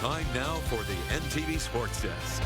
Time now for the NTV Sports Desk.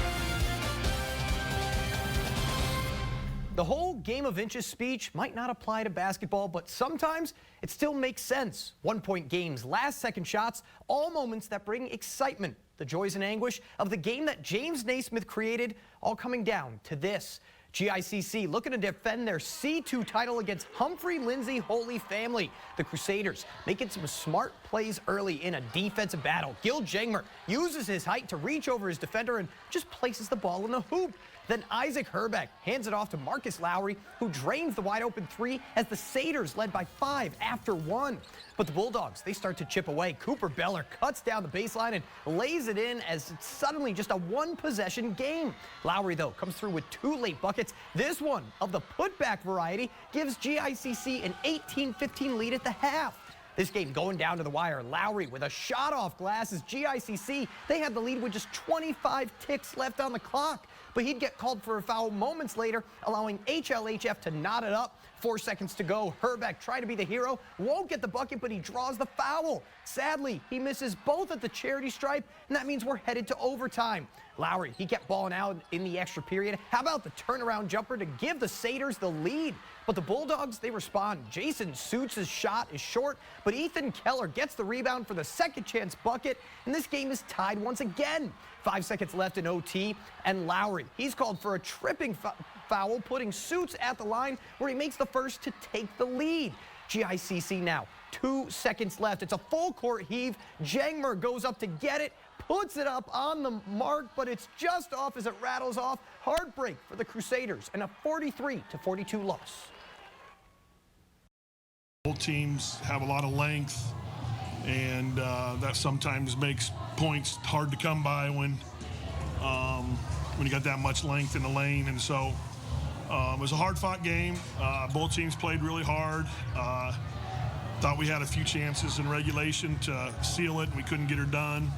The whole game of inches speech might not apply to basketball, but sometimes it still makes sense. 1-point games, last-second shots, all moments that bring excitement. The joys and anguish of the game that James Naismith created, all coming down to this. GICC looking to defend their C2 title against Humphrey, Lindsay, Holy Family. The Crusaders making some smart plays early in a defensive battle. Gil Jangmer uses his height to reach over his defender and just places the ball in the hoop. Then Isaac Herbeck hands it off to Marcus Lowry, who drains the wide-open three as the Satyrs led by 5 after 1. But the Bulldogs, they start to chip away. Cooper Beller cuts down the baseline and lays it in as it's suddenly just a one-possession game. Lowry, though, comes through with 2 late buckets. This one, of the putback variety, gives GICC an 18-15 lead at the half. This game going down to the wire. Lowry with a shot off glass as GICC, they had the lead with just 25 ticks left on the clock. But he'd get called for a foul moments later, allowing HLHF to knot it up. 4 seconds to go. Herbeck trying to be the hero, won't get the bucket, but he draws the foul. Sadly, he misses both at the charity stripe, and that means we're headed to overtime. Lowry, he kept balling out in the extra period. How about the turnaround jumper to give the Satyrs the lead? But the Bulldogs, they respond. Jason Suits' shot is short, but Ethan Keller gets the rebound for the second chance bucket, and this game is tied once again. 5 seconds left in OT, and Lowry, he's called for a tripping foul, putting Suits at the line where he makes the first to take the lead. GICC now, 2 seconds left. It's a full court heave. Jangmer goes up to get it, puts it up on the mark, but it's just off as it rattles off. Heartbreak for the Crusaders and a 43-42 loss. Both teams have a lot of length, and that sometimes makes points hard to come by when you got that much length in the lane. And so it was a hard-fought game. Both teams played really hard. Thought we had a few chances in regulation to seal it, and we couldn't get her done.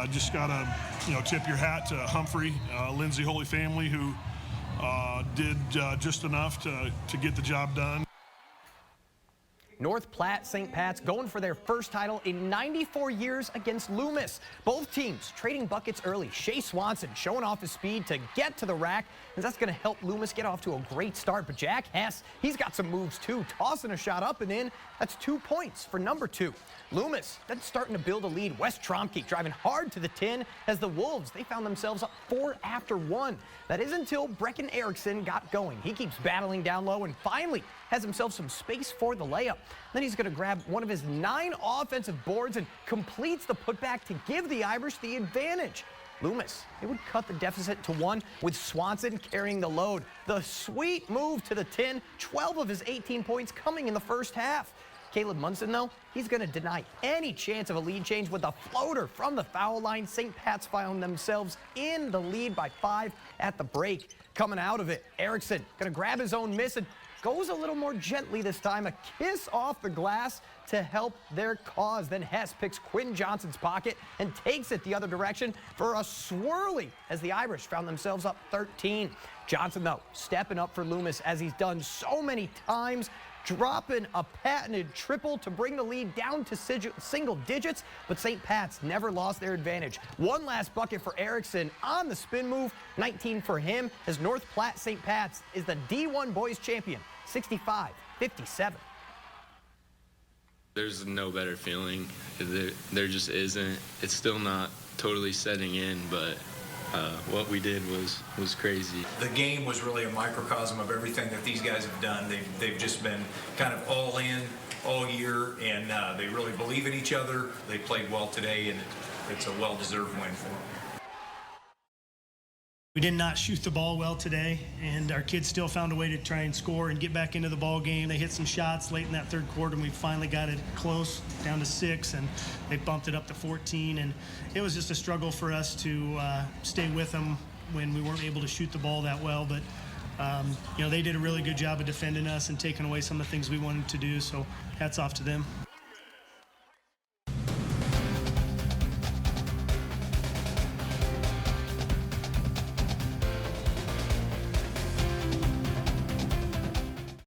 Just gotta, tip your hat to Humphrey, Lindsay, Holy Family, who did just enough to get the job done. North Platte St. Pat's going for their first title in 94 years against Loomis. Both teams trading buckets early. Shea Swanson showing off his speed to get to the rack, and that's going to help Loomis get off to a great start. But Jack Hess, he's got some moves too, tossing a shot up and in. That's 2 points for number 2. Loomis, that's starting to build a lead. Wes Tromke driving hard to the tin as the Wolves, they found themselves up 4 after 1. That is until Brecken Erickson got going. He keeps battling down low and finally has himself some space for the layup. Then he's going to grab one of his 9 offensive boards and completes the putback to give the Irish the advantage. Loomis, they would cut the deficit to 1 with Swanson carrying the load. The sweet move to the tin, 12 of his 18 points coming in the first half. Caleb Munson, though, he's going to deny any chance of a lead change with a floater from the foul line. St. Pat's found themselves in the lead by 5 at the break. Coming out of it, Erickson going to grab his own miss and goes a little more gently this time. A kiss off the glass to help their cause. Then Hess picks Quinn Johnson's pocket and takes it the other direction for a swirly as the Irish found themselves up 13. Johnson, though, stepping up for Loomis as he's done so many times, dropping a patented triple to bring the lead down to single digits, but St. Pat's never lost their advantage. One last bucket for Erickson on the spin move, 19 for him, as North Platte St. Pat's is the D1 boys champion, 65-57. There's no better feeling. There just isn't. It's still not totally setting in, but what we did was crazy. The game was really a microcosm of everything that these guys have done. They've just been kind of all in all year, and they really believe in each other. They played well today, and it's a well-deserved win for them. We did not shoot the ball well today, and our kids still found a way to try and score and get back into the ball game. They hit some shots late in that third quarter, and we finally got it close, down to 6, and they bumped it up to 14. And it was just a struggle for us to stay with them when we weren't able to shoot the ball that well. But they did a really good job of defending us and taking away some of the things we wanted to do. So hats off to them.